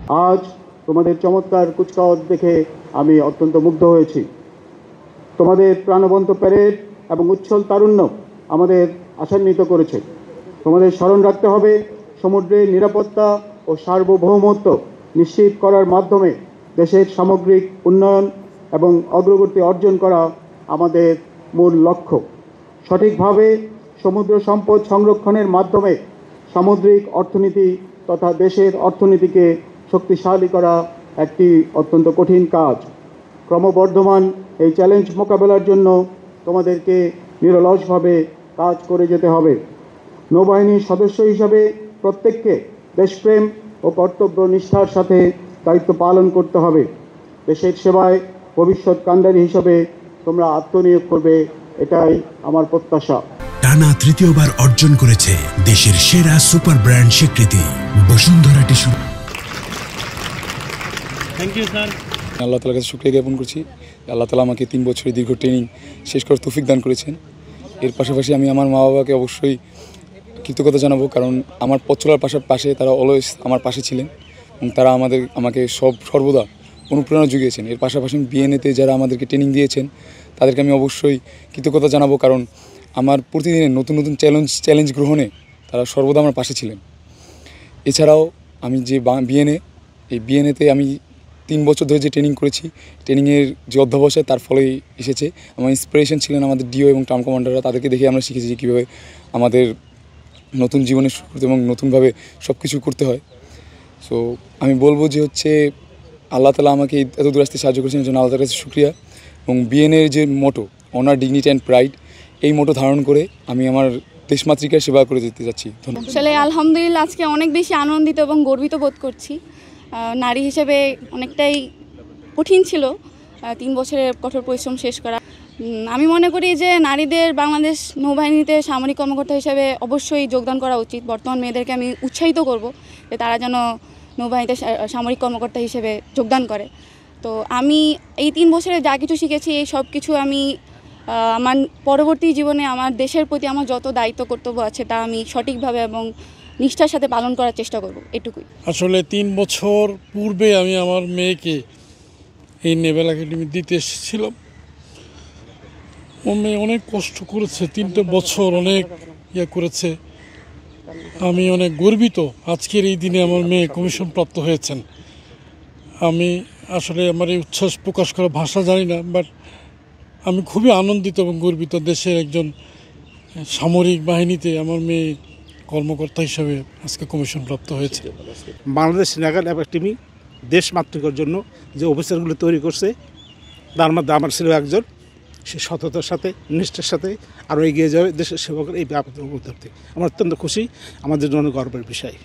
আজ তোমাদের চমৎকার কুচকাওয়াজ দেখে আমি অত্যন্ত মুগ্ধ হয়েছি। তোমাদের প্রাণবন্ত প্যারেড এবং উচ্ছল তারুণ্য আমাদের আশান্বিত করেছে। তোমাদের স্মরণ রাখতে হবে, সমুদ্রের নিরাপত্তা ও সার্বভৌমত্ব নিশ্চিত করার মাধ্যমে দেশের সামগ্রিক উন্নয়ন এবং অগ্রগতি অর্জন করা আমাদের মূল লক্ষ্য। সঠিকভাবে সমুদ্র সম্পদ সংরক্ষণের মাধ্যমে সামুদ্রিক অর্থনীতি তথা দেশের অর্থনীতিকে শক্তিশালী করা একটি অত্যন্ত কঠিন কাজ। ক্রমবর্ধমান এই চ্যালেঞ্জ মোকাবেলার জন্য তোমাদেরকে নিরলসভাবে কাজ করে যেতে হবে। নৌবাহিনীর সদস্য হিসাবে প্রত্যেককে দেশপ্রেম ও কর্তব্য নিষ্ঠার সাথে দায়িত্ব পালন করতে হবে। দেশের সেবায় ভবিষ্যৎ কাণ্ডারী হিসাবে তোমরা আত্মনিয়োগ করবে, এটাই আমার প্রত্যাশা। টানা তৃতীয়বার অর্জন করেছে দেশের সেরা সুপার ব্র্যান্ড স্বীকৃতি Bashundhara tissue. Thank you sir. Allah তাআলার কাছে শুকরিয়া জ্ঞাপন করছি। আল্লাহ তাআলা আমাকে 3 বছরের দীর্ঘ ট্রেনিং শেষ করার তৌফিক দান করেছেন। এর পাশাপাশি আমি আমার মা বাবাকে অবশ্যই কৃতজ্ঞতা জানাবো, কারণ আমার পথ চলার পাশে তারা অলওয়েজ আমার পাশে ছিলেন এবং তারা আমাকে সর্বদা অনুপ্রেরণা জুগিয়েছেন। এর পাশাপাশি বিএনএতে যারা আমাদেরকে ট্রেনিং দিয়েছেন তাদেরকে আমি অবশ্যই কৃতজ্ঞতা জানাবো, কারণ আমার প্রতিদিনের নতুন নতুন চ্যালেঞ্জ গ্রহণে তারা সর্বদা আমার পাশে ছিলেন। এছাড়াও আমি যে এই বিএনএতে আমি 3 বছর ধরে যে ট্রেনিং করেছি, ট্রেনিংয়ের যে অধ্যবসায় তার ফলেই এসেছে। আমার ইন্সপিরেশন ছিলেন আমাদের ডিও এবং টার্ম কমান্ডাররা। তাদেরকে দেখে আমরা শিখেছি যে কীভাবে আমাদের নতুন জীবনে শুরু করতে এবং নতুনভাবে সব কিছু করতে হয়। সো আমি বলবো যে আল্লাহ তাআলা আমাকে এত দূর আসতে সাহায্য করেছেন, এই জন্য আল্লাহ তাআলার কাছে শুকরিয়া। এবং বিএনএর যে মোটো অনার, ডিগনিটি অ্যান্ড প্রাইড, এই মোটো ধারণ করে আমি আমার দেশমাতৃকার সেবা করে যেতে যাচ্ছি। আসলে আলহামদুলিল্লাহ আজকে অনেক বেশি আনন্দিত এবং গর্বিত বোধ করছি। নারী হিসেবে অনেকটাই কঠিন ছিল 3 বছরের কঠোর পরিশ্রম শেষ করা। আমি মনে করি যে নারীদের বাংলাদেশ নৌবাহিনীতে সামরিক কর্মকর্তা হিসেবে অবশ্যই যোগদান করা উচিত। বর্তমান মেয়েদেরকে আমি উৎসাহিত করব যে তারা যেন নৌবাহিনীতে সামরিক কর্মকর্তা হিসেবে যোগদান করে। তো আমি এই 3 বছরে যা কিছু শিখেছি, এই সব কিছু আমি আমার পরবর্তী জীবনে আমার দেশের প্রতি আমার যত দায়িত্ব কর্তব্য আছে তা আমি সঠিকভাবে এবং নিষ্ঠার সাথে পালন করার চেষ্টা করব, এটুকুই। আসলে 3 বছর পূর্বে আমি আমার মেয়েকে এই নেভাল একাডেমি দিতে এসেছিলাম। ও মেয়ে অনেক কষ্ট করেছে, 3টে বছর অনেক করেছে। আমি অনেক গর্বিত আজকের এই দিনে আমার মেয়ে কমিশন প্রাপ্ত হয়েছেন। আমি আসলে আমার এই উচ্ছ্বাস প্রকাশ করার ভাষা জানি না, বাট আমি খুবই আনন্দিত এবং গর্বিত দেশের একজন সামরিক বাহিনীতে আমার মেয়ে কর্মকর্তা হিসাবে আজকে কমিশন প্রাপ্ত হয়েছে। বাংলাদেশ নেভাল একাডেমি দেশমাতৃকার জন্য যে অফিসারগুলো তৈরি করছে, তার মধ্যে আমার ছিল একজন। সে সততার সাথে, নিষ্ঠার সাথে আরও এগিয়ে যাবে দেশের সেবা করে এই ব্যাপারে। আমার অত্যন্ত খুশি, আমাদের জন্য গর্বের বিষয়।